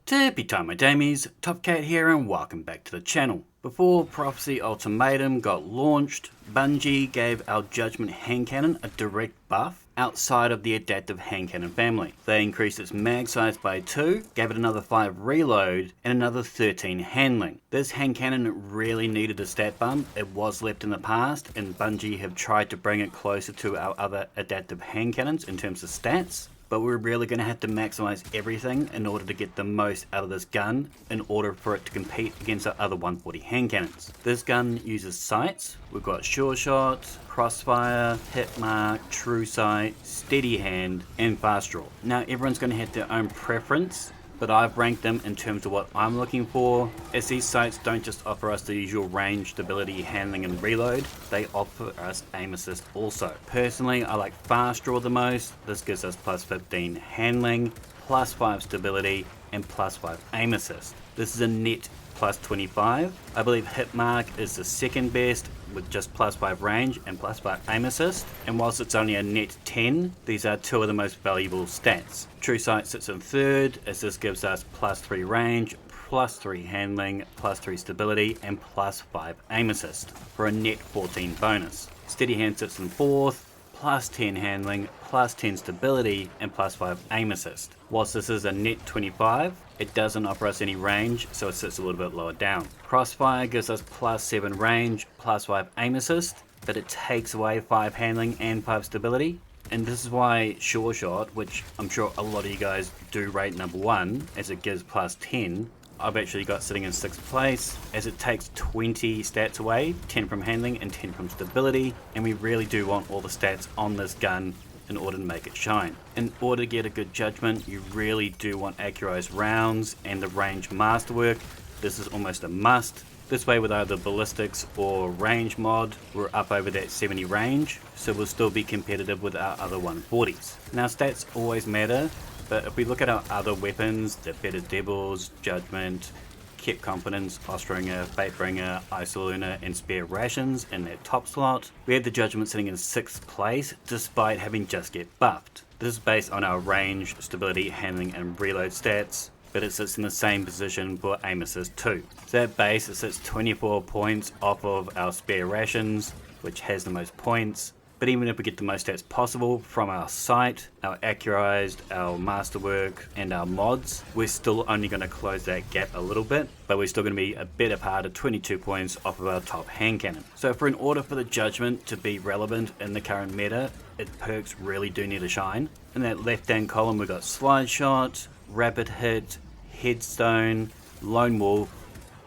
Tippy time my damies, Top Cat here and welcome back to the channel. Before Prophecy Ultimatum got launched, Bungie gave our Judgment hand cannon a direct buff outside of the adaptive hand cannon family. They increased its mag size by 2, gave it another 5 reload and another 13 handling. This hand cannon really needed a stat bump. It was left in the past and Bungie have tried to bring it closer to our other adaptive hand cannons in terms of stats. But we're really going to have to maximize everything in order to get the most out of this gun in order for it to compete against our other 140 hand cannons. This gun uses sights. We've got sure shot, crossfire, hit mark, true sight, steady hand, and fast draw. Now everyone's going to have their own preference, but I've ranked them in terms of what I'm looking for, as these sights don't just offer us the usual range, stability, handling and reload, they offer us aim assist also. Personally, I like fast draw the most. This gives us plus 15 handling, plus 5 stability, and plus 5 aim assist. This is a net plus 25. I believe hit mark is the second best with just plus 5 range and plus 5 aim assist, and whilst it's only a net 10, these are two of the most valuable stats. True sight sits in third, as this gives us plus 3 range, plus 3 handling, plus 3 stability, and plus 5 aim assist for a net 14 bonus. Steady hand sits in fourth, plus 10 handling, plus 10 stability, and plus 5 aim assist. Whilst this is a net 25, it doesn't offer us any range, so it sits a little bit lower down. Crossfire gives us plus 7 range, plus 5 aim assist, but it takes away 5 handling and 5 stability. And this is why Sure Shot, which I'm sure a lot of you guys do rate number 1, as it gives plus 10, I've actually got sitting in 6th place, as it takes 20 stats away, 10 from handling and 10 from stability, and we really do want all the stats on this gun in order to make it shine. In order to get a good judgment, you really do want accurized rounds and the range masterwork. This is almost a must. This way with either ballistics or range mod, we're up over that 70 range, so we'll still be competitive with our other 140s. Now stats always matter, but if we look at our other weapons, the Fettered Devils, Judgment, Kept Confidence, Ostringer, Fatebringer, Isoluna, and Spare Rations in that top slot, we have the Judgment sitting in 6th place despite having just get buffed. This is based on our range, stability, handling, and reload stats, but it sits in the same position for aim assist too. So at base it sits 24 points off of our Spare Rations, which has the most points. But even if we get the most stats possible from our sight, our accurized, our masterwork, and our mods, we're still only going to close that gap a little bit, but we're still going to be a better part of 22 points off of our top hand cannon. So for in order for the judgment to be relevant in the current meta, its perks really do need to shine. In that left hand column we've got Slide Shot, Rapid Hit, Headstone, Lone Wolf,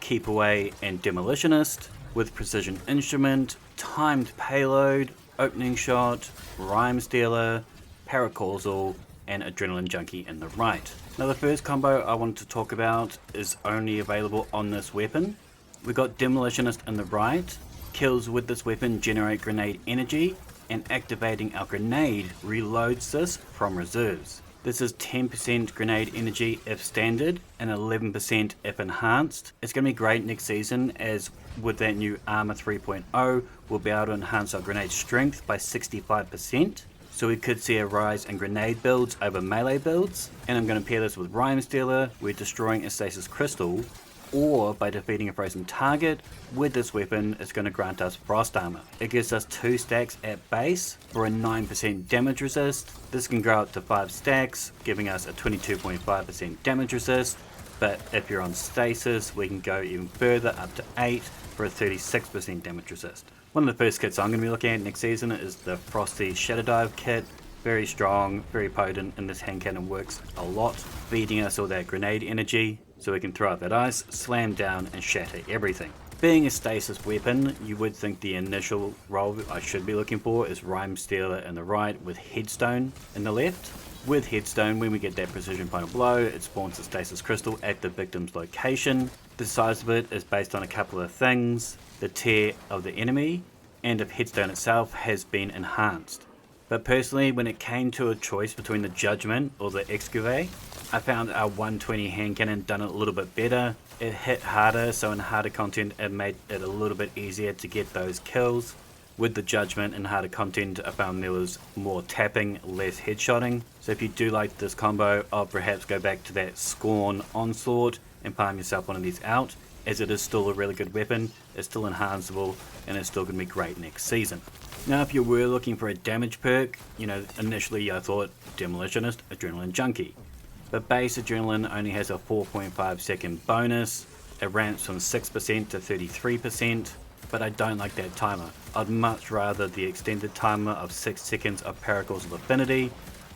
Keep Away, and Demolitionist, with Precision Instrument, Timed Payload, Opening Shot, Rimestealer, Paracausal, and Adrenaline Junkie in the Rite. Now the first combo I wanted to talk about is only available on this weapon. We got Demolitionist in the Rite. Kills with this weapon generate grenade energy, and activating our grenade reloads this from reserves. This is 10% grenade energy if standard and 11% if enhanced. It's going to be great next season, as with that new Armor 3.0 we'll be able to enhance our grenade strength by 65%. So we could see a rise in grenade builds over melee builds. And I'm going to pair this with Rimestealer. We're destroying a stasis crystal, or by defeating a frozen target. With this weapon it's going to grant us frost armor. It gives us 2 stacks at base for a 9% damage resist. This can grow up to 5 stacks, giving us a 22.5% damage resist, but if you're on stasis we can go even further up to 8 for a 36% damage resist. One of the first kits I'm going to be looking at next season is the Frosty Shadow Dive kit. Very strong, very potent, and this hand cannon works a lot, feeding us all that grenade energy so we can throw out that ice, slam down, and shatter everything. Being a stasis weapon, you would think the initial role I should be looking for is Rimestealer in the right with Headstone in the left. With Headstone, when we get that precision final blow, it spawns a stasis crystal at the victim's location. The size of it is based on a couple of things: the tier of the enemy, and if Headstone itself has been enhanced. But personally, when it came to a choice between the Judgment or the Excavate, I found our 120 hand cannon done it a little bit better. It hit harder, so in harder content it made it a little bit easier to get those kills. With the judgment and harder content, I found there was more tapping, less headshotting. So if you do like this combo, I'll perhaps go back to that Scorn Onslaught and palm yourself one of these out, as it is still a really good weapon, it's still enhanceable, and it's still going to be great next season. Now if you were looking for a damage perk, initially I thought Demolitionist, Adrenaline Junkie. But base Adrenaline only has a 4.5 second bonus, it ramps from 6% to 33%, but I don't like that timer. I'd much rather the extended timer of 6 seconds of Paracles of Affinity.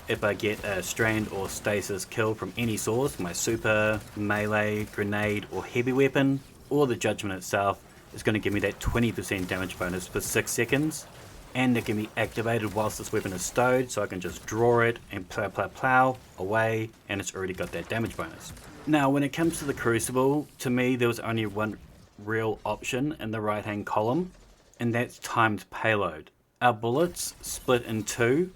If I get a strand or stasis kill from any source, my super, melee, grenade or heavy weapon, or the judgment itself, is going to give me that 20% damage bonus for 6 seconds. And it can be activated whilst this weapon is stowed, so I can just draw it and plow away, and it's already got that damage bonus. Now when it comes to the Crucible, to me there was only one real option in the right hand column, and that's timed payload. Our bullets split in two.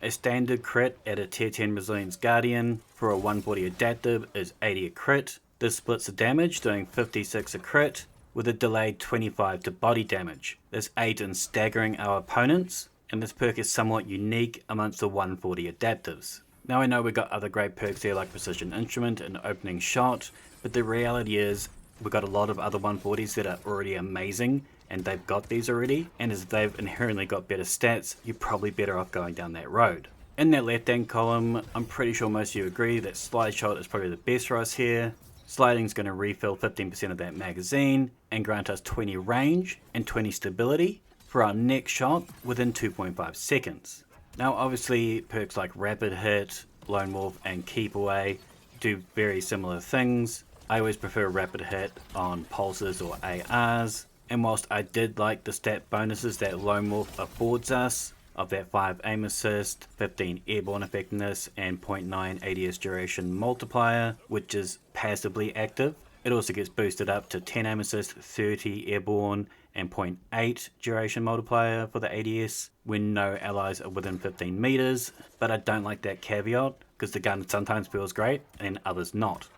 A standard crit at a tier 10 Resilience Guardian for a 140 adaptive is 80 a crit. This splits the damage, doing 56 a crit, with a delayed 25 to body damage. This aids in staggering our opponents, and this perk is somewhat unique amongst the 140 adaptives. Now I know we've got other great perks here like Precision Instrument and Opening Shot, but the reality is we've got a lot of other 140s that are already amazing, and they've got these already, and as they've inherently got better stats, you're probably better off going down that road. In that left hand column, I'm pretty sure most of you agree that Slide Shot is probably the best for us here. Sliding is going to refill 15% of that magazine and grant us 20 range and 20 stability for our next shot within 2.5 seconds. Now obviously perks like Rapid Hit, Lone Wolf and Keep Away do very similar things. I always prefer Rapid Hit on pulses or ARs, and whilst I did like the stat bonuses that Lone Wolf affords us, of that 5 aim assist, 15 airborne effectiveness and 0.9 ADS duration multiplier, which is passively active. It also gets boosted up to 10 aim assist, 30 airborne and 0.8 duration multiplier for the ADS when no allies are within 15 meters, but I don't like that caveat because the gun sometimes feels great and others not.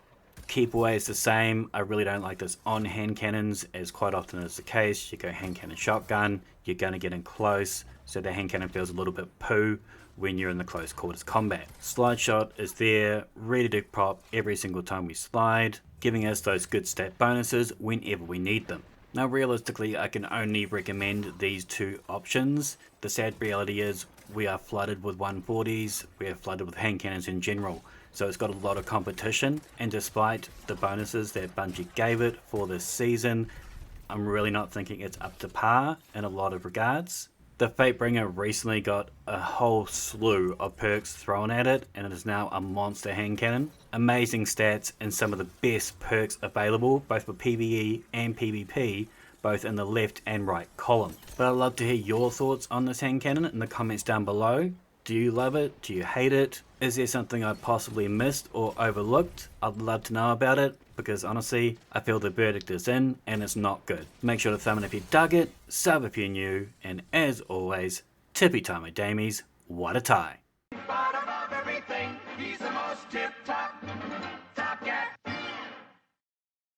Keep Away is the same. I really don't like this on hand cannons, as quite often is the case. You go hand cannon shotgun, you're going to get in close, so the hand cannon feels a little bit poo when you're in the close quarters combat. Slide Shot is there, ready to pop every single time we slide, giving us those good stat bonuses whenever we need them. Now realistically, I can only recommend these two options. The sad reality is we are flooded with 140s, we are flooded with hand cannons in general. So it's got a lot of competition, and despite the bonuses that Bungie gave it for this season, I'm really not thinking it's up to par in a lot of regards. The Fatebringer recently got a whole slew of perks thrown at it, and it is now a monster hand cannon. Amazing stats and some of the best perks available, both for PvE and PvP, both in the left and right column. But I'd love to hear your thoughts on this hand cannon in the comments down below. Do you love it? Do you hate it? Is there something I possibly missed or overlooked? I'd love to know about it, because honestly, I feel the verdict is in and it's not good. Make sure to thumb it if you dug it, sub if you're new, and as always, tippy time damies, what a tie.